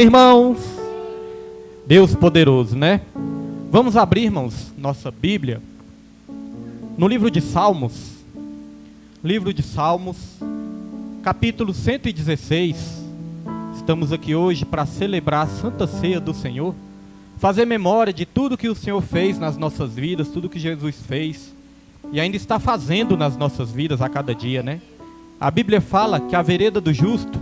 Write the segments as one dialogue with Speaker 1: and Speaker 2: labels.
Speaker 1: Irmãos, Deus poderoso, né? Vamos abrir, irmãos, nossa Bíblia no livro de Salmos, capítulo 116. Estamos aqui hoje para celebrar a Santa Ceia do Senhor, fazer memória de tudo que o Senhor fez nas nossas vidas, tudo que Jesus fez e ainda está fazendo nas nossas vidas a cada dia, né? A Bíblia fala que a vereda do justo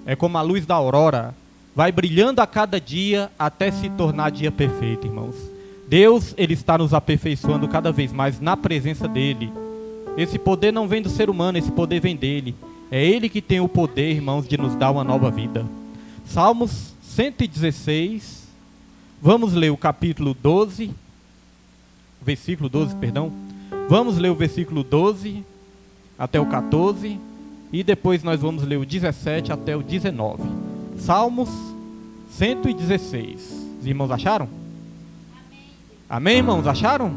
Speaker 1: é como a luz da aurora, vai brilhando a cada dia até se tornar dia perfeito, irmãos. Deus, Ele está nos aperfeiçoando cada vez mais na presença dEle. Esse poder não vem do ser humano, esse poder vem dEle. É Ele que tem o poder, irmãos, de nos dar uma nova vida. Salmos 116, vamos ler o capítulo 12, versículo 12, perdão. Vamos ler o versículo 12 até o 14 e depois nós vamos ler o 17 até o 19. Salmos 116. Os irmãos acharam? Amém, irmãos? Acharam?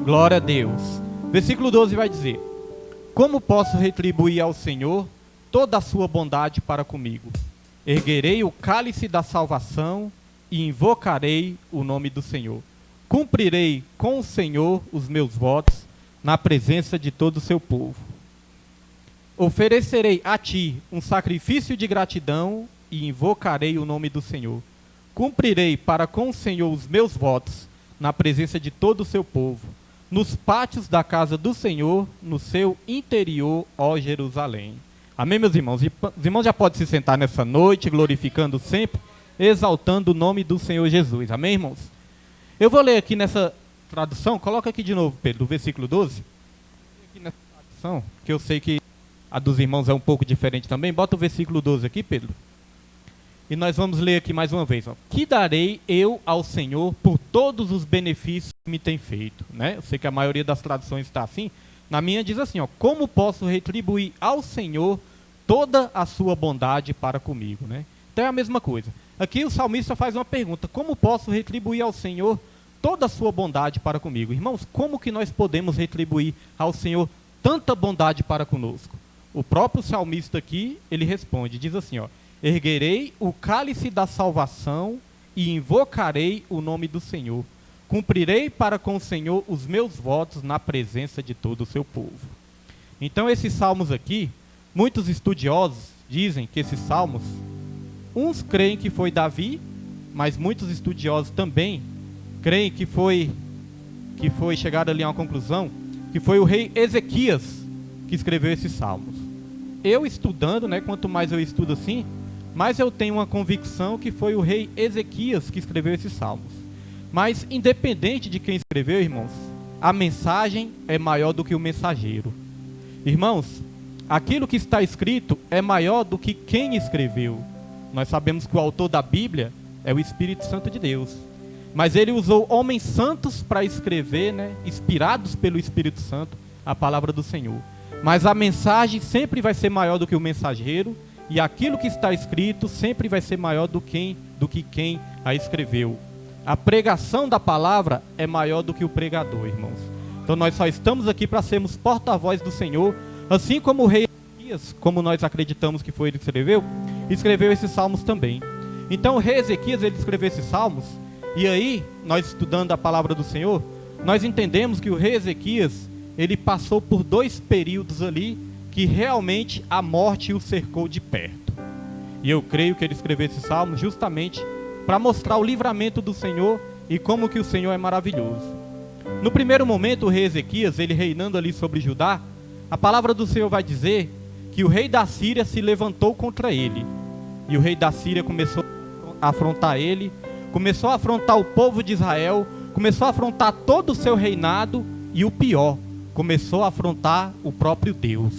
Speaker 1: Glória a Deus. Versículo 12 vai dizer: como posso retribuir ao Senhor toda a sua bondade para comigo? Erguerei o cálice da salvação e invocarei o nome do Senhor. Cumprirei com o Senhor os meus votos na presença de todo o seu povo. Oferecerei a ti um sacrifício de gratidão e invocarei o nome do Senhor. Cumprirei para com o Senhor os meus votos na presença de todo o seu povo, nos pátios da casa do Senhor, no seu interior, ó Jerusalém. Amém, meus irmãos? Os irmãos já podem se sentar nessa noite, glorificando sempre, exaltando o nome do Senhor Jesus. Amém, irmãos? Eu vou ler aqui nessa tradução, coloca aqui de novo, Pedro, do versículo 12. Aqui nessa tradução, que eu sei que a dos irmãos é um pouco diferente também. Bota o versículo 12 aqui, Pedro. E nós vamos ler aqui mais uma vez. Ó. Que darei eu ao Senhor por todos os benefícios que me tem feito? Né? Eu sei que a maioria das traduções está assim. Na minha diz assim, ó, como posso retribuir ao Senhor toda a sua bondade para comigo? Né? Então é a mesma coisa. Aqui o salmista faz uma pergunta: como posso retribuir ao Senhor toda a sua bondade para comigo? Irmãos, como que nós podemos retribuir ao Senhor tanta bondade para conosco? O próprio salmista aqui, ele responde, diz assim, ó: erguerei o cálice da salvação e invocarei o nome do Senhor. Cumprirei para com o Senhor os meus votos na presença de todo o seu povo. Então esses salmos aqui, muitos estudiosos dizem que esses salmos, uns creem que foi Davi, mas muitos estudiosos também creem que foi chegado ali a uma conclusão, que foi o rei Ezequias que escreveu esses salmos. Eu estudando, né, quanto mais eu estudo assim, mais eu tenho uma convicção que foi o rei Ezequias que escreveu esses salmos. Mas independente de quem escreveu, irmãos, a mensagem é maior do que o mensageiro. Irmãos, aquilo que está escrito é maior do que quem escreveu. Nós sabemos que o autor da Bíblia é o Espírito Santo de Deus. Mas ele usou homens santos para escrever, né, inspirados pelo Espírito Santo, a palavra do Senhor. Mas a mensagem sempre vai ser maior do que o mensageiro, e aquilo que está escrito sempre vai ser maior do que quem a escreveu. A pregação da palavra é maior do que o pregador, irmãos. Então nós só estamos aqui para sermos porta-voz do Senhor, assim como o rei Ezequias, como nós acreditamos que foi ele que escreveu esses salmos também. Então o rei Ezequias, ele escreveu esses salmos, e aí, nós estudando a palavra do Senhor, nós entendemos que o rei Ezequias, ele passou por 2 períodos ali que realmente a morte o cercou de perto. E eu creio que ele escreveu esse salmo justamente para mostrar o livramento do Senhor e como que o Senhor é maravilhoso. No primeiro momento, o rei Ezequias, ele reinando ali sobre Judá, a palavra do Senhor vai dizer que o rei da Síria se levantou contra ele. E o rei da Síria começou a afrontar ele, começou a afrontar o povo de Israel, começou a afrontar todo o seu reinado e o pior, começou a afrontar o próprio Deus.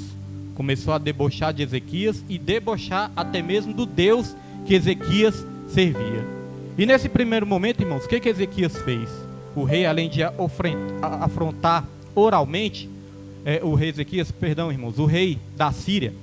Speaker 1: Começou a debochar de Ezequias e debochar até mesmo do Deus que Ezequias servia. E nesse primeiro momento, irmãos, o que Ezequias fez? O rei, além de afrontar oralmente, o rei da Síria,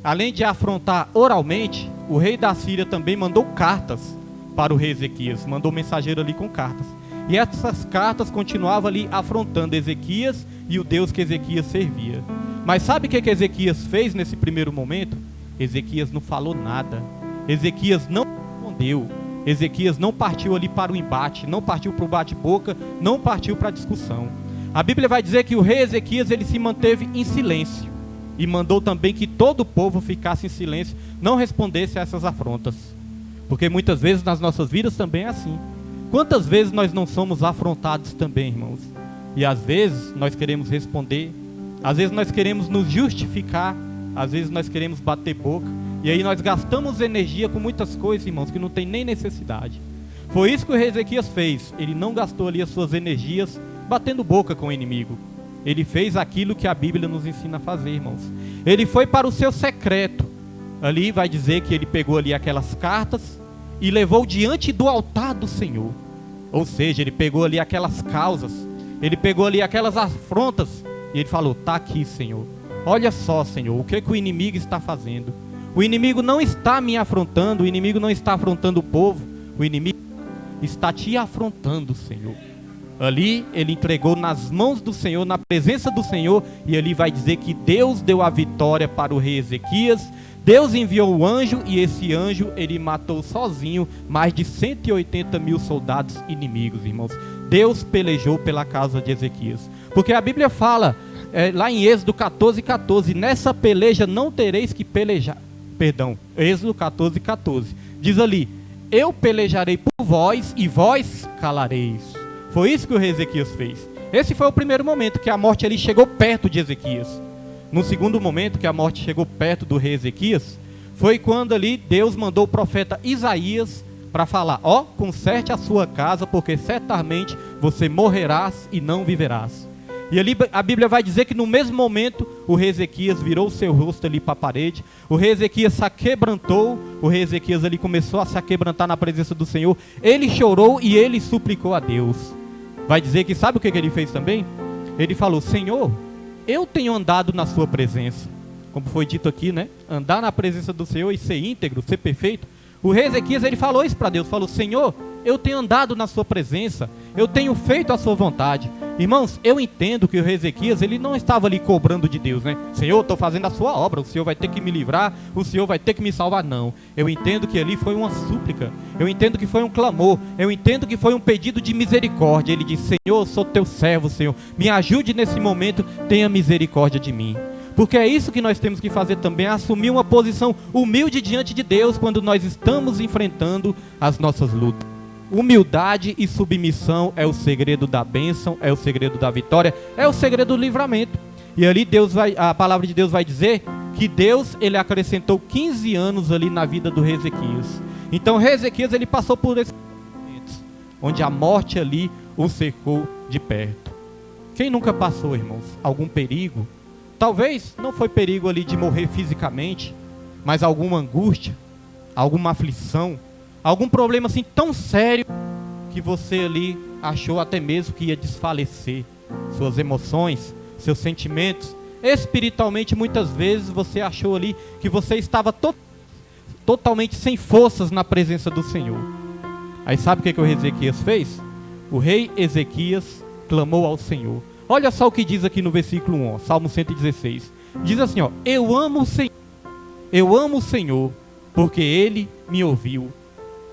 Speaker 1: além de afrontar oralmente, o rei da Síria também mandou cartas para o rei Ezequias, mandou mensageiro ali com cartas. E essas cartas continuavam ali afrontando Ezequias e o Deus que Ezequias servia. Mas sabe o que Ezequias fez nesse primeiro momento? Ezequias não falou nada. Ezequias não cedeu. Ezequias não partiu ali para o embate, não partiu para o bate-boca, não partiu para a discussão. A Bíblia vai dizer que o rei Ezequias, ele se manteve em silêncio e mandou também que todo o povo ficasse em silêncio, não respondesse a essas afrontas. Porque muitas vezes nas nossas vidas também é assim. Quantas vezes nós não somos afrontados também, irmãos? E às vezes nós queremos responder, às vezes nós queremos nos justificar, às vezes nós queremos bater boca, e aí nós gastamos energia com muitas coisas, irmãos, que não tem nem necessidade. Foi isso que o rei Ezequias fez. Ele não gastou ali as suas energias batendo boca com o inimigo. Ele fez aquilo que a Bíblia nos ensina a fazer, irmãos. Ele foi para o seu secreto. Ali vai dizer que ele pegou ali aquelas cartas e levou diante do altar do Senhor. Ou seja, ele pegou ali aquelas causas, ele pegou ali aquelas afrontas e ele falou: está aqui, Senhor. Olha só, Senhor, o que o inimigo está fazendo. O inimigo não está me afrontando, o inimigo não está afrontando o povo, o inimigo está te afrontando, Senhor. Ali ele entregou nas mãos do Senhor, na presença do Senhor, e ali vai dizer que Deus deu a vitória para o rei Ezequias. Deus enviou o anjo, e esse anjo ele matou sozinho mais de 180 mil soldados inimigos, irmãos. Deus pelejou pela causa de Ezequias, porque a Bíblia fala lá em Êxodo 14:14, nessa peleja não tereis que pelejar. Êxodo 14:14 diz ali: eu pelejarei por vós e vós calareis. Foi isso que o rei Ezequias fez. Esse foi o primeiro momento que a morte ali chegou perto de Ezequias. No segundo momento que a morte chegou perto do rei Ezequias, foi quando ali Deus mandou o profeta Isaías para falar: ó, conserte a sua casa, porque certamente você morrerás e não viverás. E ali a Bíblia vai dizer que no mesmo momento o rei Ezequias virou o seu rosto ali para a parede, o rei Ezequias se aquebrantou, o rei Ezequias ali começou a se aquebrantar na presença do Senhor, ele chorou e ele suplicou a Deus. Vai dizer que sabe o que ele fez também? Ele falou: Senhor, eu tenho andado na sua presença, como foi dito aqui, né? Andar na presença do Senhor e ser íntegro, ser perfeito. O rei Ezequias, ele falou isso para Deus, falou: Senhor, eu tenho andado na sua presença, eu tenho feito a sua vontade. Irmãos, eu entendo que o rei Ezequias, ele não estava ali cobrando de Deus, né? Senhor, estou fazendo a sua obra, o Senhor vai ter que me livrar, o Senhor vai ter que me salvar. Não, eu entendo que ali foi uma súplica, eu entendo que foi um clamor, eu entendo que foi um pedido de misericórdia. Ele disse: Senhor, eu sou teu servo, Senhor, me ajude nesse momento, tenha misericórdia de mim. Porque é isso que nós temos que fazer também, assumir uma posição humilde diante de Deus quando nós estamos enfrentando as nossas lutas. Humildade e submissão é o segredo da bênção, é o segredo da vitória, é o segredo do livramento. E ali a palavra de Deus vai dizer que Deus, ele acrescentou 15 anos ali na vida do rei Ezequias. Então o rei Ezequias, ele passou por esses momentos onde a morte ali o cercou de perto. Quem nunca passou, irmãos, algum perigo? Talvez não foi perigo ali de morrer fisicamente, mas alguma angústia, alguma aflição, algum problema assim tão sério que você ali achou até mesmo que ia desfalecer. Suas emoções, seus sentimentos, espiritualmente muitas vezes você achou ali que você estava totalmente sem forças na presença do Senhor. Aí sabe o que o rei Ezequias fez? O rei Ezequias clamou ao Senhor. Olha só o que diz aqui no versículo 1, Salmo 116. Diz assim, ó: eu amo o Senhor, porque Ele me ouviu.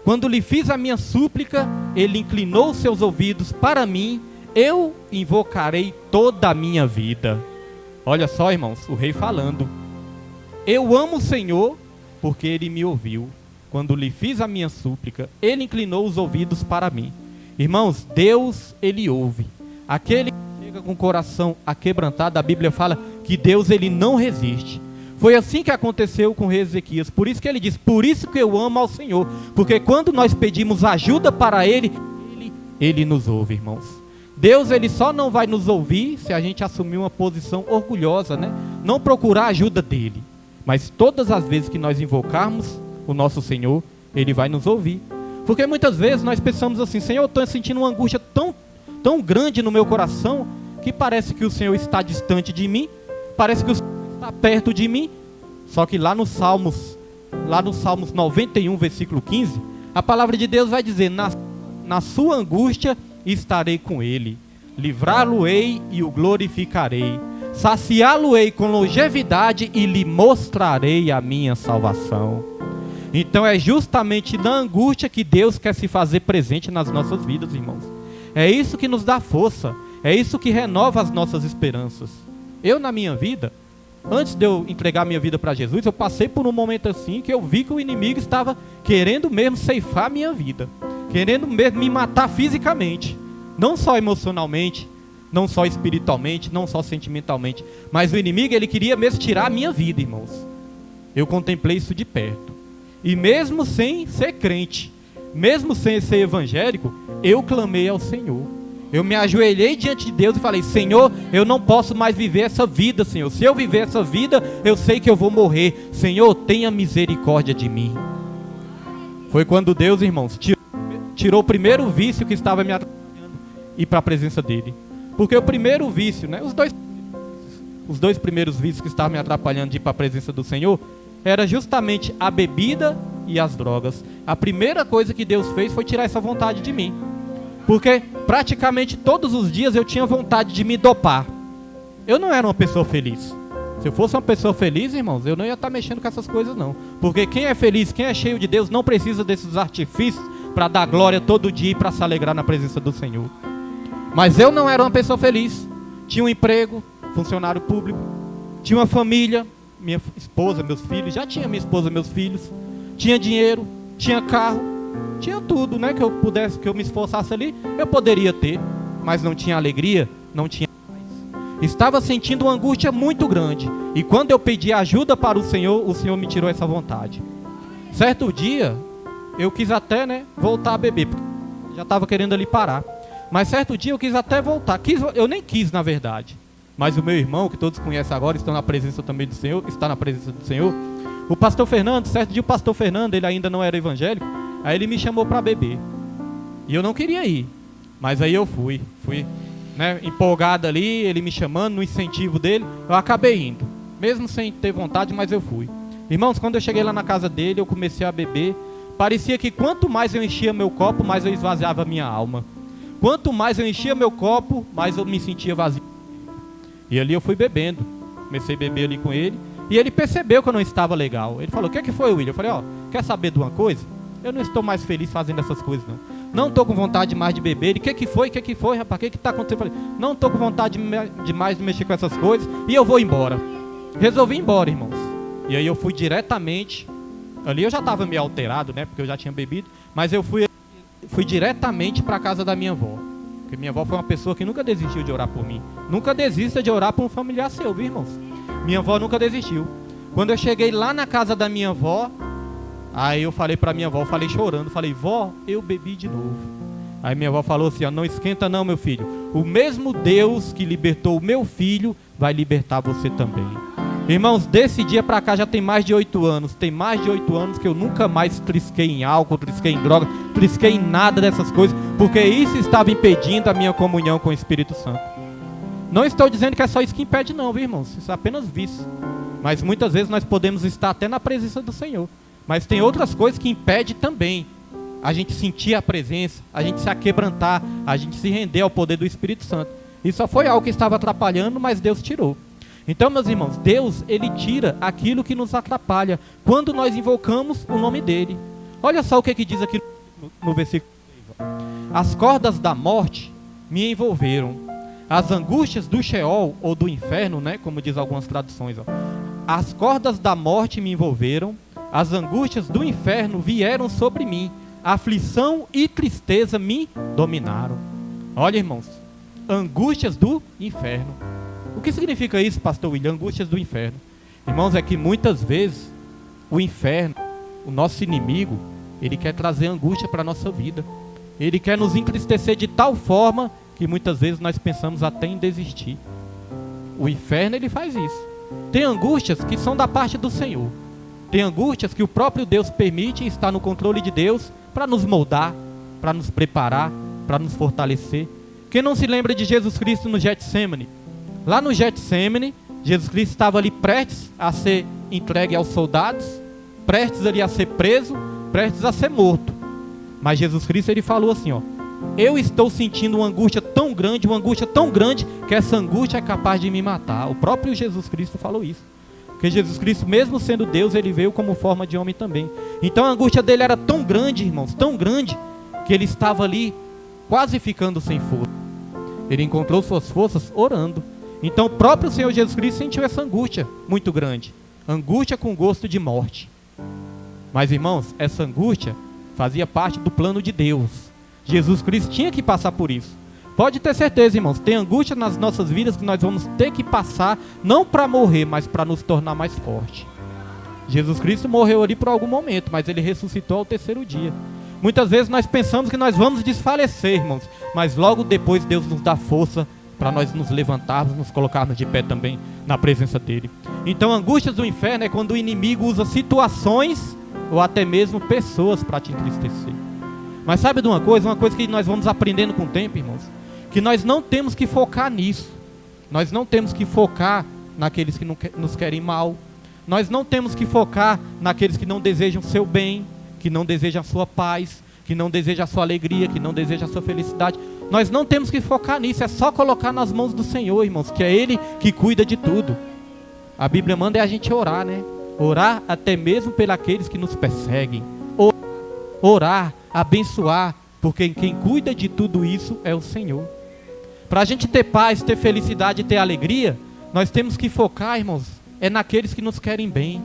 Speaker 1: Quando lhe fiz a minha súplica, Ele inclinou seus ouvidos para mim, eu invocarei toda a minha vida. Olha só, irmãos, o rei falando: eu amo o Senhor, porque Ele me ouviu. Quando lhe fiz a minha súplica, Ele inclinou os ouvidos para mim. Irmãos, Deus, Ele ouve. Aquele que chega com o coração aquebrantado, a Bíblia fala que Deus, Ele não resiste. Foi assim que aconteceu com o rei Ezequias. Por isso que ele diz: por isso que eu amo ao Senhor. Porque quando nós pedimos ajuda para Ele, Ele nos ouve, irmãos. Deus, Ele só não vai nos ouvir se a gente assumir uma posição orgulhosa, né? Não procurar a ajuda dEle. Mas todas as vezes que nós invocarmos o nosso Senhor, Ele vai nos ouvir. Porque muitas vezes nós pensamos assim: Senhor, eu estou sentindo uma angústia tão grande no meu coração, que parece que o Senhor está distante de mim, parece que o Senhor está perto de mim. Só que lá no Salmos 91, versículo 15, a palavra de Deus vai dizer: na sua angústia estarei com ele, livrá-lo-ei e o glorificarei, saciá-lo-ei com longevidade e lhe mostrarei a minha salvação. Então é justamente na angústia que Deus quer se fazer presente nas nossas vidas, irmãos. É isso que nos dá força, é isso que renova as nossas esperanças. Eu, na minha vida, antes de eu entregar minha vida para Jesus, eu passei por um momento assim que eu vi que o inimigo estava querendo mesmo ceifar minha vida, querendo mesmo me matar fisicamente, não só emocionalmente, não só espiritualmente, não só sentimentalmente, mas o inimigo, ele queria mesmo tirar a minha vida, irmãos. Eu contemplei isso de perto. E mesmo sem ser crente, mesmo sem ser evangélico, eu clamei ao Senhor. Eu me ajoelhei diante de Deus e falei: Senhor, eu não posso mais viver essa vida, Senhor. Se eu viver essa vida, eu sei que eu vou morrer. Senhor, tenha misericórdia de mim. Foi quando Deus, irmãos, tirou o primeiro vício que estava me atrapalhando e ir para a presença dele. Porque o primeiro vício, né, os dois primeiros vícios que estavam me atrapalhando de ir para a presença do Senhor, era justamente a bebida e as drogas. A primeira coisa que Deus fez foi tirar essa vontade de mim. Porque praticamente todos os dias eu tinha vontade de me dopar. Eu não era uma pessoa feliz. Se eu fosse uma pessoa feliz, irmãos, eu não ia estar mexendo com essas coisas não. Porque quem é feliz, quem é cheio de Deus, não precisa desses artifícios para dar glória todo dia e para se alegrar na presença do Senhor. Mas eu não era uma pessoa feliz. Tinha um emprego, funcionário público, tinha uma família, minha esposa, meus filhos, já tinha minha esposa, meus filhos, tinha dinheiro, tinha carro, tinha tudo, né, que eu pudesse, que eu me esforçasse ali, eu poderia ter, mas não tinha alegria, não tinha paz. Estava sentindo uma angústia muito grande, e quando eu pedi ajuda para o Senhor me tirou essa vontade. Certo dia, eu quis até, né, voltar a beber, porque já estava querendo ali parar, mas certo dia eu quis até voltar, eu nem quis na verdade. Mas o meu irmão, que todos conhecem agora, está na presença também do Senhor, o pastor Fernando, certo dia o pastor Fernando, ele ainda não era evangélico, aí ele me chamou para beber. E eu não queria ir, mas aí eu fui, né, empolgado ali, ele me chamando, no incentivo dele, eu acabei indo, mesmo sem ter vontade, mas eu fui. Irmãos, quando eu cheguei lá na casa dele, eu comecei a beber, parecia que quanto mais eu enchia meu copo, mais eu esvaziava minha alma. Quanto mais eu enchia meu copo, mais eu me sentia vazio. E ali eu fui bebendo, comecei a beber ali com ele, e ele percebeu que eu não estava legal. Ele falou: o que é que foi, William? Eu falei: ó, quer saber de uma coisa? Eu não estou mais feliz fazendo essas coisas não. Não estou com vontade mais de beber. Ele: o que que foi, rapaz, o que está acontecendo? Eu falei: não estou com vontade demais de mexer com essas coisas, e eu vou embora. Resolvi ir embora, irmãos. E aí eu fui diretamente, ali eu já estava meio alterado, né, porque eu já tinha bebido, mas eu fui diretamente para a casa da minha avó. Porque minha avó foi uma pessoa que nunca desistiu de orar por mim. Nunca desista de orar por um familiar seu, viu, irmãos? Minha avó nunca desistiu. Quando eu cheguei lá na casa da minha avó, aí eu falei para minha avó, falei chorando, falei: vó, eu bebi de novo. Aí minha avó falou assim: ó, não esquenta não, meu filho. O mesmo Deus que libertou o meu filho vai libertar você também. Irmãos, desse dia pra cá já tem mais de 8 anos. Tem mais de 8 anos que eu nunca mais trisquei em álcool, trisquei em droga, trisquei em nada dessas coisas, porque isso estava impedindo a minha comunhão com o Espírito Santo. Não estou dizendo que é só isso que impede não, viu, irmãos? Isso é apenas vício. Mas muitas vezes nós podemos estar até na presença do Senhor. Mas tem outras coisas que impedem também a gente sentir a presença, a gente se aquebrantar, a gente se render ao poder do Espírito Santo. Isso só foi algo que estava atrapalhando, mas Deus tirou. Então, meus irmãos, Deus, Ele tira aquilo que nos atrapalha quando nós invocamos o nome dEle. Olha só o que diz aqui no versículo 3. As cordas da morte me envolveram. As angústias do Sheol, ou do inferno, né, como diz algumas traduções. As cordas da morte me envolveram. As angústias do inferno vieram sobre mim. Aflição e tristeza me dominaram. Olha, irmãos, angústias do inferno. O que significa isso, pastor William? Angústias do inferno. Irmãos, é que muitas vezes o inferno, o nosso inimigo, ele quer trazer angústia para a nossa vida. Ele quer nos entristecer de tal forma que muitas vezes nós pensamos até em desistir. O inferno, ele faz isso. Tem angústias que são da parte do Senhor. Tem angústias que o próprio Deus permite e está no controle de Deus para nos moldar, para nos preparar, para nos fortalecer. Quem não se lembra de Jesus Cristo no Getsemane? Lá no Getsemane, Jesus Cristo estava ali prestes a ser entregue aos soldados, prestes ali a ser preso, prestes a ser morto. Mas Jesus Cristo, ele falou assim, ó: eu estou sentindo uma angústia tão grande, que essa angústia é capaz de me matar. O próprio Jesus Cristo falou isso. Porque Jesus Cristo, mesmo sendo Deus, ele veio como forma de homem também. Então a angústia dele era tão grande, irmãos, tão grande, que ele estava ali quase ficando sem força. Ele encontrou suas forças orando. Então o próprio Senhor Jesus Cristo sentiu essa angústia muito grande. Angústia com gosto de morte. Mas, irmãos, essa angústia fazia parte do plano de Deus. Jesus Cristo tinha que passar por isso. Pode ter certeza, irmãos, tem angústia nas nossas vidas que nós vamos ter que passar, não para morrer, mas para nos tornar mais forte. Jesus Cristo morreu ali por algum momento, mas ele ressuscitou ao terceiro dia. Muitas vezes nós pensamos que nós vamos desfalecer, irmãos, mas logo depois Deus nos dá força para nós nos levantarmos, nos colocarmos de pé também na presença dele. Então, angústias do inferno é quando o inimigo usa situações ou até mesmo pessoas para te entristecer. Mas sabe de uma coisa que nós vamos aprendendo com o tempo, irmãos? Que nós não temos que focar nisso. Nós não temos que focar naqueles que nos querem mal. Nós não temos que focar naqueles que não desejam o seu bem, que não desejam a sua paz, que não desejam a sua alegria, que não desejam a sua felicidade. Nós não temos que focar nisso, é só colocar nas mãos do Senhor, irmãos, que é Ele que cuida de tudo. A Bíblia manda a gente orar, né? Orar até mesmo pelos que nos perseguem. Orar, abençoar, porque quem cuida de tudo isso é o Senhor. Para a gente ter paz, ter felicidade, ter alegria, nós temos que focar, irmãos, é naqueles que nos querem bem.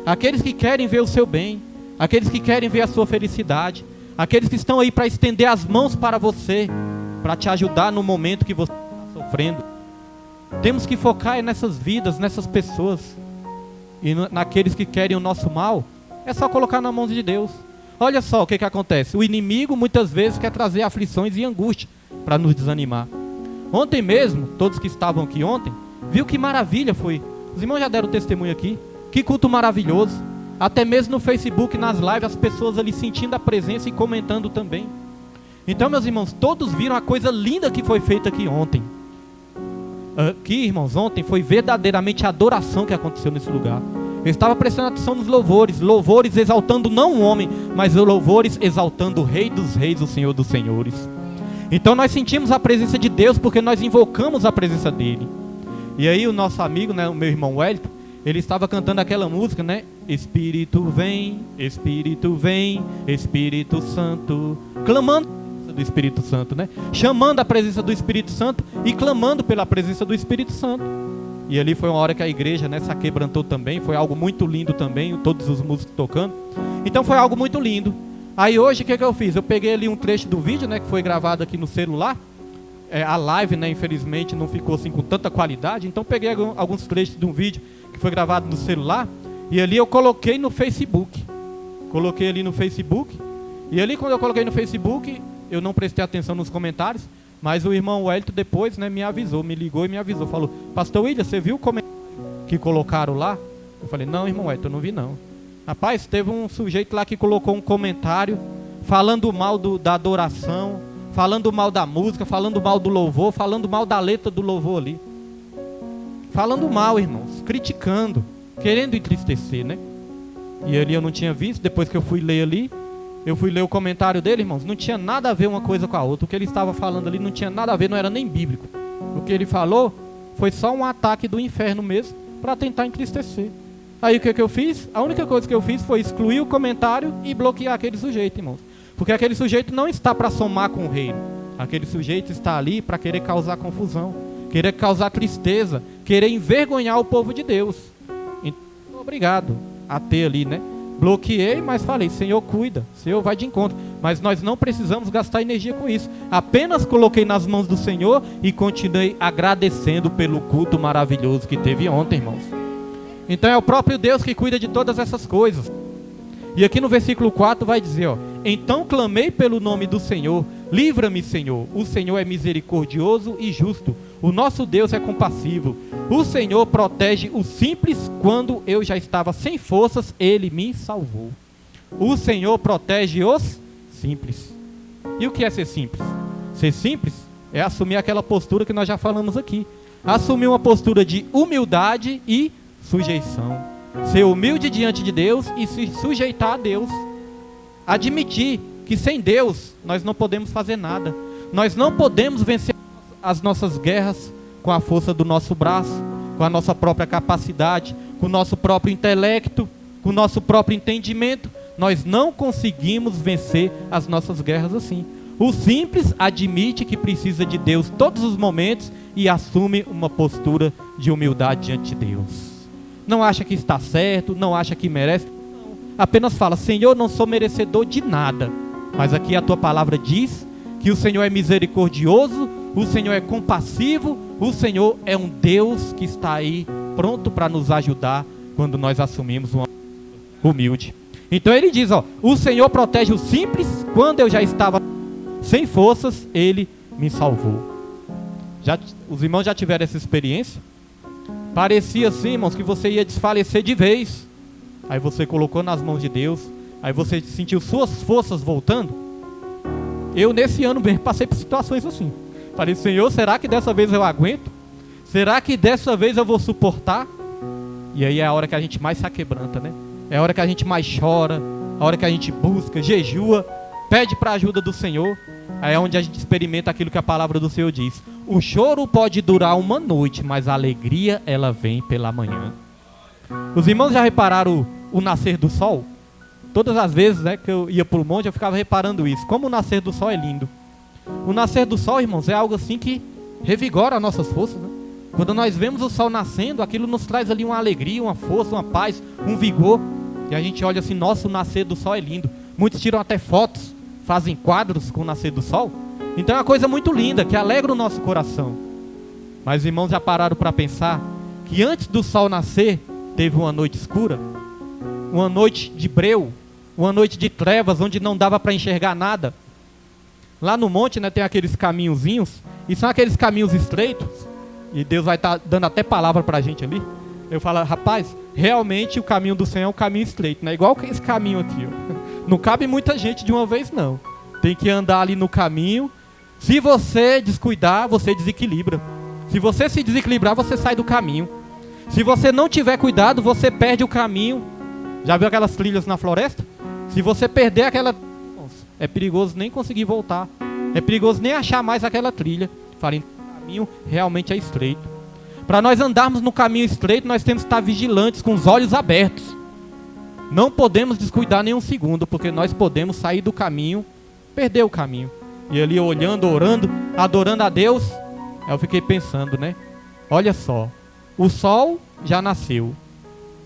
Speaker 1: Aqueles que querem ver o seu bem, aqueles que querem ver a sua felicidade, aqueles que estão aí para estender as mãos para você, para te ajudar no momento que você está sofrendo. Temos que focar nessas vidas, nessas pessoas. E naqueles que querem o nosso mal, é só colocar na mão de Deus. Olha só o que acontece. O inimigo muitas vezes quer trazer aflições e angústia para nos desanimar. Ontem mesmo, todos que estavam aqui ontem, viu que maravilha foi. Os irmãos já deram testemunho aqui. Que culto maravilhoso. Até mesmo no Facebook, nas lives, as pessoas ali sentindo a presença e comentando também. Então, meus irmãos, todos viram a coisa linda que foi feita aqui ontem. Aqui, irmãos, ontem foi verdadeiramente a adoração que aconteceu nesse lugar. Eu estava prestando atenção nos louvores. Louvores exaltando não o homem, mas louvores exaltando o Rei dos Reis, o Senhor dos Senhores. Então nós sentimos a presença de Deus porque nós invocamos a presença dele. E aí o nosso amigo, né, o meu irmão Wellington, ele estava cantando aquela música, né? Espírito vem, Espírito Santo. Clamando do Espírito Santo, né? Chamando a presença do Espírito Santo e clamando pela presença do Espírito Santo. E ali foi uma hora que a igreja, né, se aquebrantou também. Foi algo muito lindo também, todos os músicos tocando. Então foi algo muito lindo. Aí hoje o que eu fiz? Eu peguei ali um trecho do vídeo, né, que foi gravado aqui no celular. A live, né, infelizmente não ficou assim com tanta qualidade. Então peguei alguns trechos de um vídeo que foi gravado no celular. E ali eu coloquei no Facebook. Coloquei ali no Facebook. E ali quando eu coloquei no Facebook, eu não prestei atenção nos comentários. Mas o irmão Wellington depois, né, me avisou, me ligou e me avisou. Falou, Pastor William, você viu o comentário que colocaram lá? Eu falei, não, irmão Wellington, eu não vi não. Rapaz, teve um sujeito lá que colocou um comentário falando mal da adoração, falando mal da música, falando mal do louvor, falando mal da letra do louvor ali. Falando mal, irmãos, criticando, querendo entristecer, né? E ali eu não tinha visto, depois que eu fui ler ali, eu fui ler o comentário dele, irmãos, não tinha nada a ver uma coisa com a outra. O que ele estava falando ali não tinha nada a ver, não era nem bíblico. O que ele falou foi só um ataque do inferno mesmo, para tentar entristecer. Aí o que eu fiz? A única coisa que eu fiz foi excluir o comentário e bloquear aquele sujeito, irmãos. Porque aquele sujeito não está para somar com o reino. Aquele sujeito está ali para querer causar confusão, querer causar tristeza, querer envergonhar o povo de Deus. Então, obrigado a ter ali, né? Bloqueei, mas falei, Senhor cuida, Senhor vai de encontro. Mas nós não precisamos gastar energia com isso. Apenas coloquei nas mãos do Senhor e continuei agradecendo pelo culto maravilhoso que teve ontem, irmãos. Então é o próprio Deus que cuida de todas essas coisas. E aqui no versículo 4 vai dizer, ó, então clamei pelo nome do Senhor, livra-me, Senhor. O Senhor é misericordioso e justo. O nosso Deus é compassivo. O Senhor protege os simples. Quando eu já estava sem forças, Ele me salvou. O Senhor protege os simples. E o que é ser simples? Ser simples é assumir aquela postura que nós já falamos aqui. Assumir uma postura de humildade e sujeição. Ser humilde diante de Deus e se sujeitar a Deus. Admitir que sem Deus nós não podemos fazer nada. Nós não podemos vencer as nossas guerras com a força do nosso braço, com a nossa própria capacidade, com o nosso próprio intelecto, com o nosso próprio entendimento. Nós não conseguimos vencer as nossas guerras assim. O simples admite que precisa de Deus todos os momentos e assume uma postura de humildade diante de Deus. Não acha que está certo, não acha que merece. Não. Apenas fala: Senhor, não sou merecedor de nada. Mas aqui a tua palavra diz que o Senhor é misericordioso, o Senhor é compassivo, o Senhor é um Deus que está aí pronto para nos ajudar quando nós assumimos uma humilde. Então ele diz, o Senhor protege o simples. Quando eu já estava sem forças, Ele me salvou. Os irmãos já tiveram essa experiência? Parecia assim, irmãos, que você ia desfalecer de vez. Aí você colocou nas mãos de Deus, aí você sentiu suas forças voltando. Eu nesse ano mesmo passei por situações assim. Falei: Senhor, será que dessa vez eu aguento? Será que dessa vez eu vou suportar? E aí é a hora que a gente mais se aquebranta, né? É a hora que a gente mais chora, a hora que a gente busca, jejua, pede para a ajuda do Senhor. Aí é onde a gente experimenta aquilo que a palavra do Senhor diz: o choro pode durar uma noite, mas a alegria ela vem pela manhã. Os irmãos já repararam o nascer do sol? Todas as vezes, né, que eu ia para o monte, eu ficava reparando isso. Como o nascer do sol é lindo. O nascer do sol, irmãos, é algo assim que revigora as nossas forças, né? Quando nós vemos o sol nascendo, aquilo nos traz ali uma alegria, uma força, uma paz, um vigor. E a gente olha assim: nossa, o nascer do sol é lindo. Muitos tiram até fotos, fazem quadros com o nascer do sol. Então é uma coisa muito linda, que alegra o nosso coração. Mas os irmãos já pararam para pensar que antes do sol nascer, teve uma noite escura? Uma noite de breu, uma noite de trevas, onde não dava para enxergar nada. Lá no monte, né, tem aqueles caminhozinhos, e são aqueles caminhos estreitos, e Deus vai estar dando até palavra para a gente ali. Eu falo: rapaz, realmente o caminho do Senhor é um caminho estreito, né? Igual esse caminho aqui, ó. Não cabe muita gente de uma vez, não. Tem que andar ali no caminho. Se você descuidar, você desequilibra. Se você se desequilibrar, você sai do caminho. Se você não tiver cuidado, você perde o caminho. Já viu aquelas trilhas na floresta? Se você perder aquela... é perigoso nem conseguir voltar. É perigoso nem achar mais aquela trilha. Falei: o caminho realmente é estreito. Para nós andarmos no caminho estreito, nós temos que estar vigilantes, com os olhos abertos. Não podemos descuidar nem um segundo, porque nós podemos sair do caminho, perder o caminho. E ali olhando, orando, adorando a Deus, eu fiquei pensando, né? Olha só, o sol já nasceu.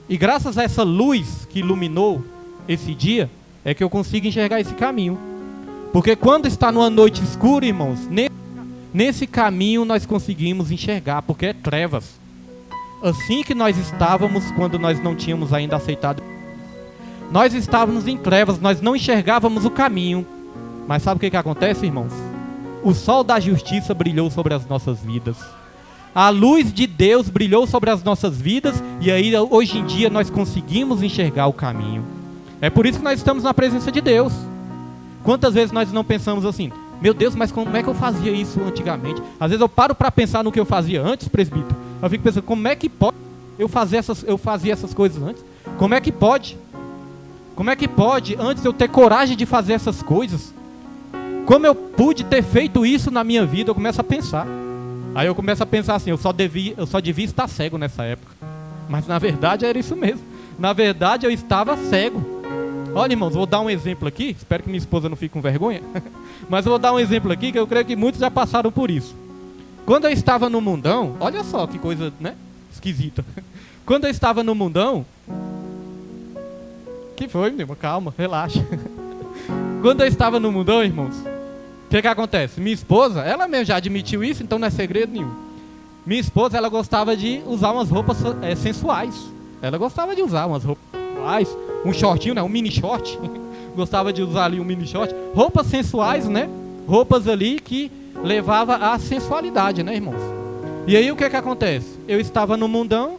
Speaker 1: E graças a essa luz que iluminou esse dia, é que eu consigo enxergar esse caminho. Porque quando está numa noite escura, irmãos, nesse caminho nós conseguimos enxergar, porque é trevas. Assim que nós estávamos quando nós não tínhamos ainda aceitado. Nós estávamos em trevas, nós não enxergávamos o caminho. Mas sabe o que acontece, irmãos? O sol da justiça brilhou sobre as nossas vidas. A luz de Deus brilhou sobre as nossas vidas. E aí hoje em dia nós conseguimos enxergar o caminho. É por isso que nós estamos na presença de Deus. Quantas vezes nós não pensamos assim: meu Deus, mas como é que eu fazia isso antigamente? Às vezes eu paro para pensar no que eu fazia antes, presbítero. Eu fico pensando: como é que pode eu fazia essas coisas antes? Como é que pode? Como é que pode antes eu ter coragem de fazer essas coisas? Como eu pude ter feito isso na minha vida? Eu começo a pensar. Aí eu começo a pensar assim: eu só devia estar cego nessa época. Mas na verdade era isso mesmo. Na verdade eu estava cego. Olha, irmãos, vou dar um exemplo aqui. Espero que minha esposa não fique com vergonha. Mas eu vou dar um exemplo aqui que eu creio que muitos já passaram por isso. Quando eu estava no mundão, olha só que coisa, né, esquisita. Quando eu estava no mundão... Que foi, meu irmão? Calma, relaxa. Quando eu estava no mundão, irmãos, o que acontece? Minha esposa, ela mesmo já admitiu isso, então não é segredo nenhum. Minha esposa, ela gostava de usar umas roupas sensuais. Ela gostava de usar umas roupas sensuais, um shortinho, né? Um mini short. Gostava de usar ali um mini short. Roupas sensuais, né? Roupas ali que levava à sensualidade, né, irmãos? E aí o que acontece? Eu estava no mundão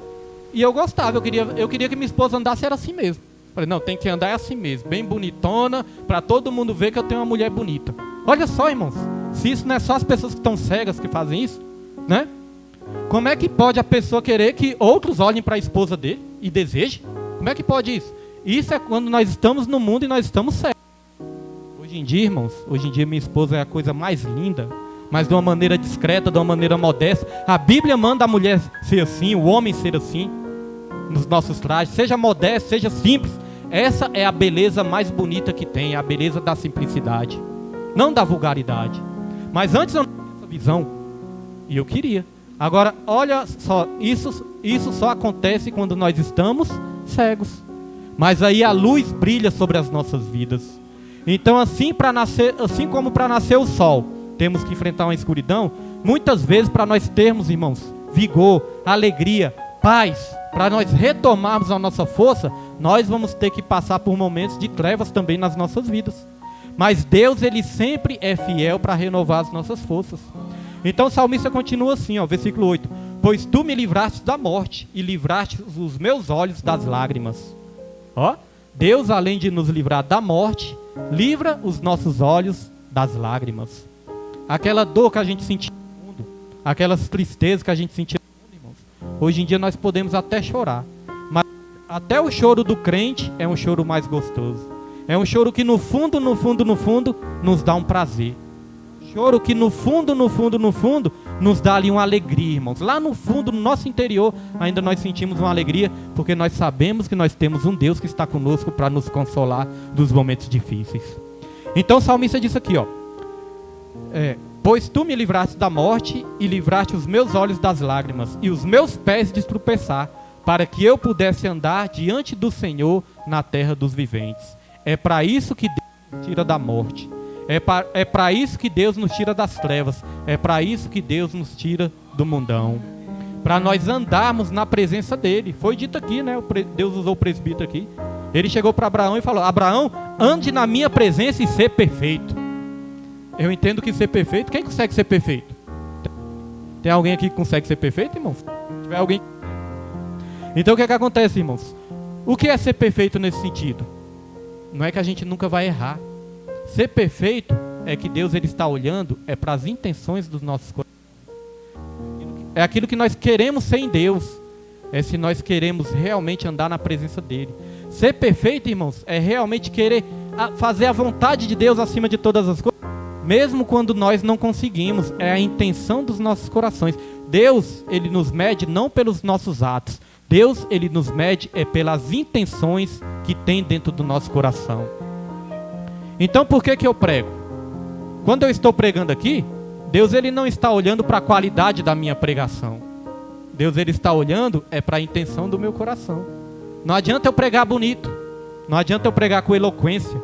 Speaker 1: e eu gostava. Eu queria que minha esposa andasse era assim mesmo. Falei: não, tem que andar assim mesmo, bem bonitona, para todo mundo ver que eu tenho uma mulher bonita. Olha só, irmãos, se isso não é só as pessoas que estão cegas que fazem isso, né? Como é que pode a pessoa querer que outros olhem para a esposa dele e desejem? Como é que pode isso? Isso é quando nós estamos no mundo e nós estamos cegos. Hoje em dia, irmãos, hoje em dia minha esposa é a coisa mais linda, mas de uma maneira discreta, de uma maneira modesta. A Bíblia manda a mulher ser assim, o homem ser assim, nos nossos trajes. Seja modesto, seja simples. Essa é a beleza mais bonita que tem, a beleza da simplicidade, não da vulgaridade. Mas antes eu não tinha essa visão, e eu queria. Agora, olha só, isso só acontece quando nós estamos cegos. Mas aí a luz brilha sobre as nossas vidas. Então, assim como para nascer o sol, temos que enfrentar uma escuridão, muitas vezes para nós termos, irmãos, vigor, alegria, paz, para nós retomarmos a nossa força, nós vamos ter que passar por momentos de trevas também nas nossas vidas. Mas Deus, Ele sempre é fiel para renovar as nossas forças. Então o salmista continua assim, ó, versículo 8. Pois tu me livraste da morte e livraste os meus olhos das lágrimas. Ó, Deus, além de nos livrar da morte, livra os nossos olhos das lágrimas. Aquela dor que a gente sentia no mundo, aquelas tristezas que a gente sentia no mundo, irmãos. Hoje em dia nós podemos até chorar, mas até o choro do crente é um choro mais gostoso. É um choro que no fundo, nos dá um prazer. Choro que no fundo, nos dá ali uma alegria, irmãos. Lá no fundo, no nosso interior, ainda nós sentimos uma alegria, porque nós sabemos que nós temos um Deus que está conosco para nos consolar dos momentos difíceis. Então o salmista diz aqui, ó. Pois tu me livraste da morte e livraste os meus olhos das lágrimas e os meus pés de tropeçar, para que eu pudesse andar diante do Senhor na terra dos viventes. É para isso que Deus nos tira da morte. É para isso que Deus nos tira das trevas. É para isso que Deus nos tira do mundão. Para nós andarmos na presença dEle. Foi dito aqui, né? Deus usou o presbítero aqui. Ele chegou para Abraão e falou: Abraão, ande na minha presença e ser perfeito. Eu entendo que ser perfeito, quem consegue ser perfeito? Tem alguém aqui que consegue ser perfeito, irmãos? Se tiver alguém... Então o que é que acontece, irmãos? O que é ser perfeito nesse sentido? Não é que a gente nunca vai errar. Ser perfeito é que Deus, Ele está olhando para as intenções dos nossos corações. É aquilo que nós queremos ser em Deus. É se nós queremos realmente andar na presença dEle. Ser perfeito, irmãos, é realmente querer fazer a vontade de Deus acima de todas as coisas. Mesmo quando nós não conseguimos, é a intenção dos nossos corações. Deus, Ele nos mede não pelos nossos atos. Deus, Ele nos mede pelas intenções que tem dentro do nosso coração. Então por que eu prego? Quando eu estou pregando aqui, Deus, Ele não está olhando para a qualidade da minha pregação. Deus, Ele está olhando para a intenção do meu coração. Não adianta eu pregar bonito. Não adianta eu pregar com eloquência.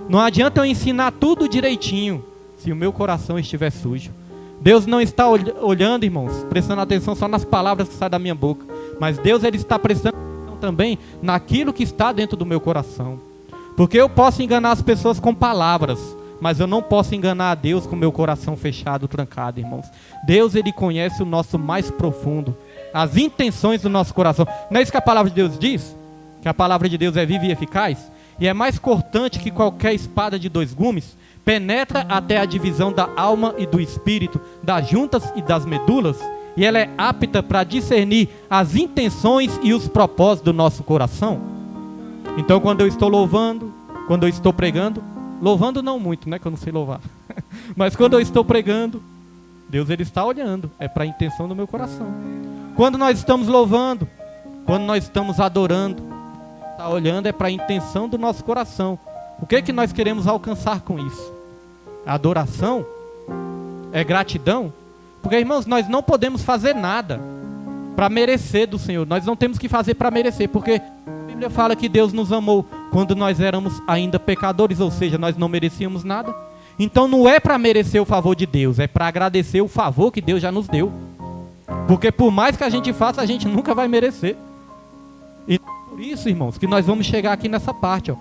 Speaker 1: Não adianta eu ensinar tudo direitinho se o meu coração estiver sujo. Deus não está olhando, irmãos, prestando atenção só nas palavras que saem da minha boca. Mas Deus, Ele está prestando atenção também naquilo que está dentro do meu coração. Porque eu posso enganar as pessoas com palavras, mas eu não posso enganar a Deus com o meu coração fechado, trancado, irmãos. Deus, Ele conhece o nosso mais profundo, as intenções do nosso coração. Não é isso que a palavra de Deus diz? Que a palavra de Deus é viva e eficaz? E é mais cortante que qualquer espada de 2 gumes, penetra até a divisão da alma e do espírito, das juntas e das medulas, e ela é apta para discernir as intenções e os propósitos do nosso coração. Então quando eu estou louvando, quando eu estou pregando, louvando não muito, né, que eu não sei louvar, mas quando eu estou pregando, Deus, Ele está olhando, para a intenção do meu coração. Quando nós estamos louvando, quando nós estamos adorando, está olhando para a intenção do nosso coração. O que nós queremos alcançar com isso? A adoração? É gratidão? Porque, irmãos, nós não podemos fazer nada para merecer do Senhor. Nós não temos que fazer para merecer, porque a Bíblia fala que Deus nos amou quando nós éramos ainda pecadores, ou seja, nós não merecíamos nada. Então não é para merecer o favor de Deus, é para agradecer o favor que Deus já nos deu. Porque por mais que a gente faça, a gente nunca vai merecer. E por isso, irmãos, que nós vamos chegar aqui nessa parte, ó,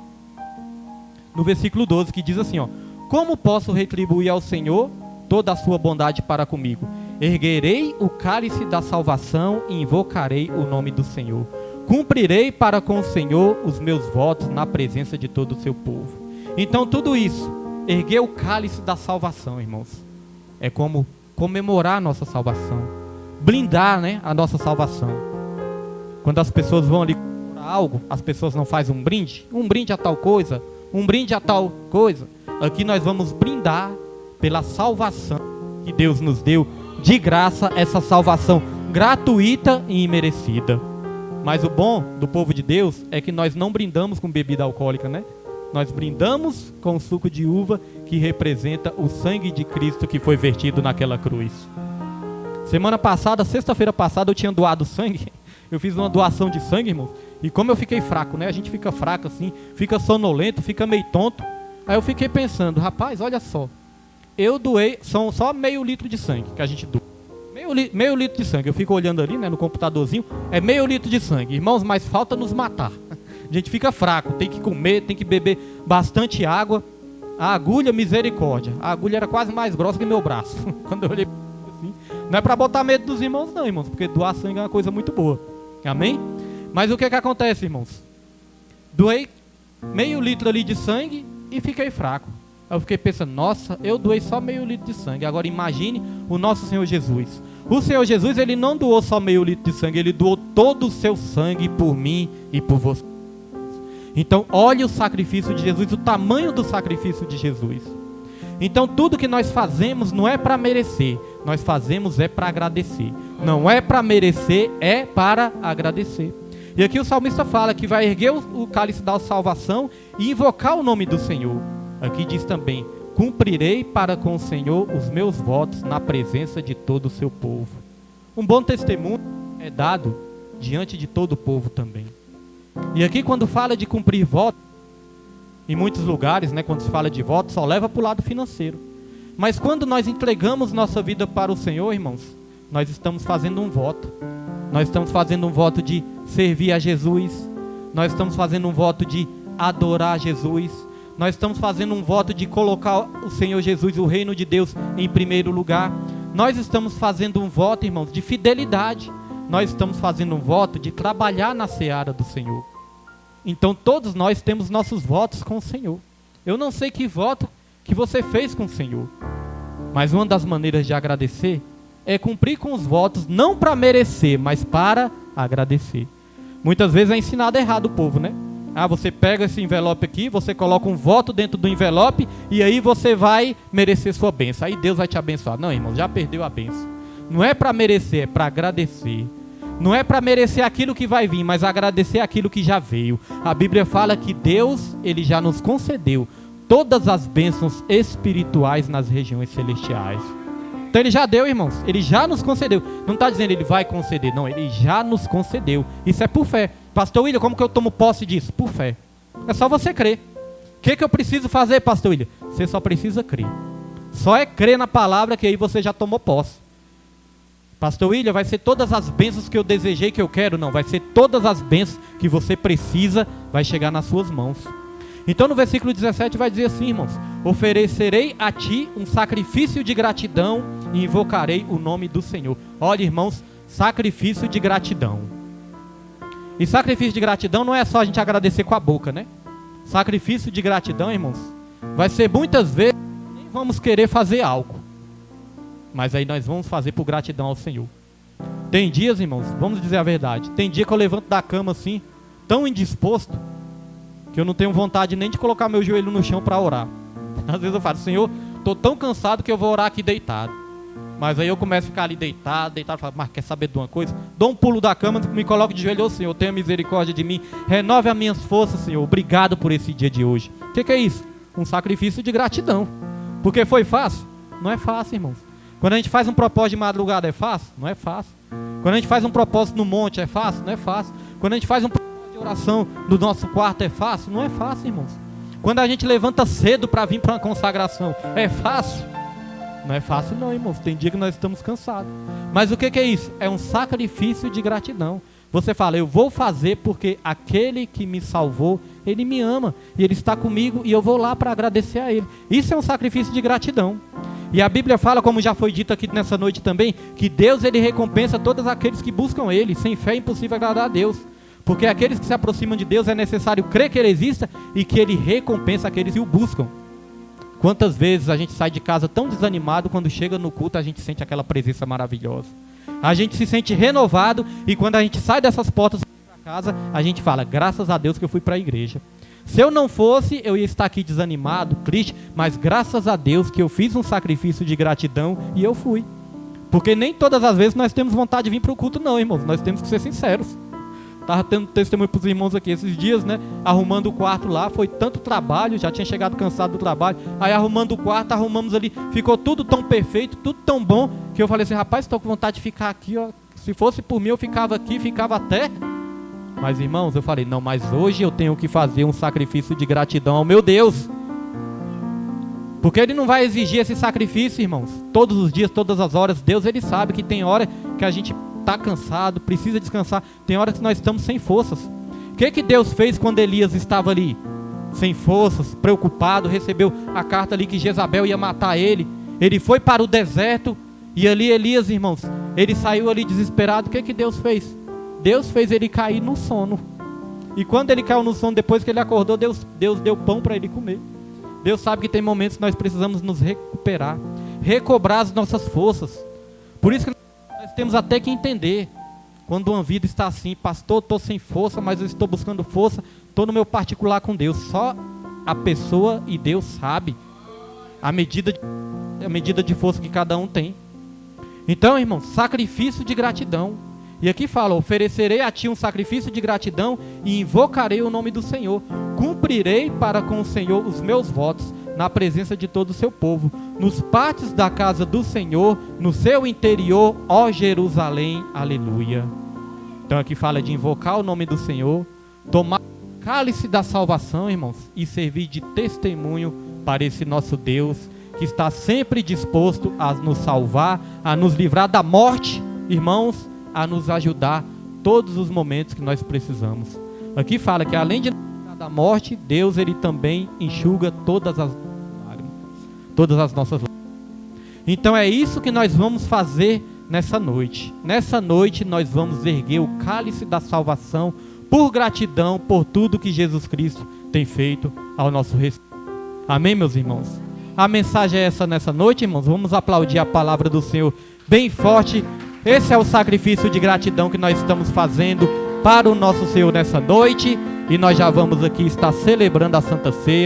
Speaker 1: no versículo 12, que diz assim, ó: como posso retribuir ao Senhor toda a sua bondade para comigo? Erguerei o cálice da salvação e invocarei o nome do Senhor. Cumprirei para com o Senhor os meus votos na presença de todo o seu povo. Então tudo isso, erguer o cálice da salvação, irmãos, é como comemorar a nossa salvação, blindar, né, a nossa salvação. Quando as pessoas vão ali comemorar algo, as pessoas não fazem um brinde a tal coisa, um brinde a tal coisa. Aqui nós vamos brindar pela salvação que Deus nos deu de graça essa salvação gratuita e imerecida. Mas o bom do povo de Deus é que nós não brindamos com bebida alcoólica, né? Nós brindamos com o suco de uva que representa o sangue de Cristo que foi vertido naquela cruz. Semana passada, sexta-feira passada, eu tinha doado sangue. Eu fiz uma doação de sangue, irmão. E como eu fiquei fraco, né? A gente fica fraco assim, fica sonolento, fica meio tonto. Aí eu fiquei pensando, rapaz, olha só. Eu doei, são só meio litro de sangue que a gente doa. Meio litro de sangue. Eu fico olhando ali, né, no computadorzinho. É meio litro de sangue. Irmãos, mas falta nos matar. A gente fica fraco, tem que comer, tem que beber bastante água. A agulha, misericórdia. A agulha era quase mais grossa que meu braço. Quando eu olhei assim. Não é para botar medo dos irmãos não, irmãos. Porque doar sangue é uma coisa muito boa. Amém? Mas o que acontece, irmãos? Doei meio litro ali de sangue e fiquei fraco. Eu fiquei pensando, nossa, eu doei só meio litro de sangue. Agora imagine o nosso Senhor Jesus. O Senhor Jesus, ele não doou só meio litro de sangue, ele doou todo o seu sangue por mim e por você. Então, olhe o sacrifício de Jesus, o tamanho do sacrifício de Jesus. Então, tudo que nós fazemos não é para merecer, nós fazemos é para agradecer. Não é para merecer, é para agradecer. E aqui o salmista fala que vai erguer o cálice da salvação e invocar o nome do Senhor. Aqui diz também, cumprirei para com o Senhor os meus votos na presença de todo o seu povo. Um bom testemunho é dado diante de todo o povo também. E aqui quando fala de cumprir votos, em muitos lugares, né, quando se fala de voto, só leva para o lado financeiro. Mas quando nós entregamos nossa vida para o Senhor, irmãos, nós estamos fazendo um voto. Nós estamos fazendo um voto de servir a Jesus. Nós estamos fazendo um voto de adorar Jesus. Nós estamos fazendo um voto de colocar o Senhor Jesus, o reino de Deus, em primeiro lugar. Nós estamos fazendo um voto, irmãos, de fidelidade. Nós estamos fazendo um voto de trabalhar na seara do Senhor. Então todos nós temos nossos votos com o Senhor. Eu não sei que voto que você fez com o Senhor, mas uma das maneiras de agradecer é cumprir com os votos, não para merecer, mas para agradecer. Muitas vezes é ensinado errado o povo, né? Ah, você pega esse envelope aqui, você coloca um voto dentro do envelope e aí você vai merecer sua bênção. Aí Deus vai te abençoar. Não, irmão, já perdeu a bênção. Não é para merecer, é para agradecer. Não é para merecer aquilo que vai vir, mas agradecer aquilo que já veio. A Bíblia fala que Deus, ele já nos concedeu todas as bênçãos espirituais nas regiões celestiais. Então ele já deu, irmãos, ele já nos concedeu. Não está dizendo ele vai conceder, não, ele já nos concedeu. Isso é por fé. Pastor William, como que eu tomo posse disso? Por fé. É só você crer. O que eu preciso fazer, Pastor William? Você só precisa crer. Só é crer na palavra que aí você já tomou posse. Pastor William, vai ser todas as bênçãos que eu desejei, que eu quero? Não, vai ser todas as bênçãos que você precisa, vai chegar nas suas mãos. Então no versículo 17 vai dizer assim, irmãos: oferecerei a ti um sacrifício de gratidão e invocarei o nome do Senhor. Olha, irmãos, sacrifício de gratidão. E sacrifício de gratidão não é só a gente agradecer com a boca, né? Sacrifício de gratidão, irmãos, vai ser muitas vezes nem vamos querer fazer algo, mas aí nós vamos fazer por gratidão ao Senhor. Tem dias, irmãos, vamos dizer a verdade, tem dia que eu levanto da cama assim, tão indisposto, que eu não tenho vontade nem de colocar meu joelho no chão para orar. Às vezes eu falo: Senhor, estou tão cansado que eu vou orar aqui deitado. Mas aí eu começo a ficar ali deitado, falo: mas quer saber de uma coisa? Dou um pulo da cama, me coloco de joelho: ô Senhor, tenha misericórdia de mim, renove as minhas forças, Senhor, obrigado por esse dia de hoje. O que é isso? Um sacrifício de gratidão. Porque foi fácil? Não é fácil, irmãos. Quando a gente faz um propósito de madrugada, é fácil? Não é fácil. Quando a gente faz um propósito no monte, é fácil? Não é fácil. Quando a gente faz um propósito de oração no nosso quarto, é fácil? Não é fácil, irmãos. Quando a gente levanta cedo para vir para uma consagração, é fácil? Não é fácil não, irmãos. Tem dia que nós estamos cansados. Mas o que é isso? É um sacrifício de gratidão. Você fala: eu vou fazer porque aquele que me salvou, ele me ama, e ele está comigo, e eu vou lá para agradecer a ele. Isso é um sacrifício de gratidão. E a Bíblia fala, como já foi dito aqui nessa noite também, que Deus, ele recompensa todos aqueles que buscam ele. Sem fé é impossível agradar a Deus. Porque aqueles que se aproximam de Deus, é necessário crer que ele exista e que ele recompensa aqueles que o buscam. Quantas vezes a gente sai de casa tão desanimado, quando chega no culto a gente sente aquela presença maravilhosa. A gente se sente renovado, e quando a gente sai dessas portas para casa, a gente fala: graças a Deus que eu fui para a igreja. Se eu não fosse, eu ia estar aqui desanimado, triste, mas graças a Deus que eu fiz um sacrifício de gratidão e eu fui. Porque nem todas as vezes nós temos vontade de vir para o culto não, irmãos, nós temos que ser sinceros. Estava tendo testemunho para os irmãos aqui esses dias, né? Arrumando o quarto lá, foi tanto trabalho, já tinha chegado cansado do trabalho. Aí arrumando o quarto, arrumamos ali, ficou tudo tão perfeito, tudo tão bom, que eu falei assim, rapaz, estou com vontade de ficar aqui, ó. Se fosse por mim eu ficava aqui, ficava até. Mas irmãos, eu falei, não, mas hoje eu tenho que fazer um sacrifício de gratidão ao meu Deus. Porque Ele não vai exigir esse sacrifício, irmãos, todos os dias, todas as horas. Deus, Ele sabe que tem hora que a gente está cansado, precisa descansar. Tem horas que nós estamos sem forças. O que Deus fez quando Elias estava ali? Sem forças, preocupado, recebeu a carta ali que Jezabel ia matar ele. Ele foi para o deserto e ali Elias, irmãos, ele saiu ali desesperado. O que Deus fez? Deus fez ele cair no sono. E quando ele caiu no sono, depois que ele acordou, Deus deu pão para ele comer. Deus sabe que tem momentos que nós precisamos nos recuperar, recobrar as nossas forças. Por isso que nós temos até que entender, quando uma vida está assim, pastor, estou sem força, mas eu estou buscando força, estou no meu particular com Deus. Só a pessoa e Deus sabe a medida de força que cada um tem. Então, irmão, sacrifício de gratidão. E aqui fala, oferecerei a ti um sacrifício de gratidão e invocarei o nome do Senhor. Cumprirei para com o Senhor os meus votos na presença de todo o seu povo, nos pátios da casa do Senhor, no seu interior, ó Jerusalém, aleluia. Então aqui fala de invocar o nome do Senhor, tomar o cálice da salvação, irmãos, e servir de testemunho para esse nosso Deus, que está sempre disposto a nos salvar, a nos livrar da morte, irmãos, a nos ajudar todos os momentos que nós precisamos. Aqui fala que além de da morte, Deus ele também enxuga todas as lágrimas, todas as nossas lágrimas. Então é isso que nós vamos fazer nessa noite. Nessa noite nós vamos erguer o cálice da salvação por gratidão por tudo que Jesus Cristo tem feito ao nosso respeito. Amém, meus irmãos? A mensagem é essa nessa noite, irmãos. Vamos aplaudir a palavra do Senhor bem forte. Esse é o sacrifício de gratidão que nós estamos fazendo para o nosso Senhor nessa noite. E nós já vamos aqui estar celebrando a Santa Ceia.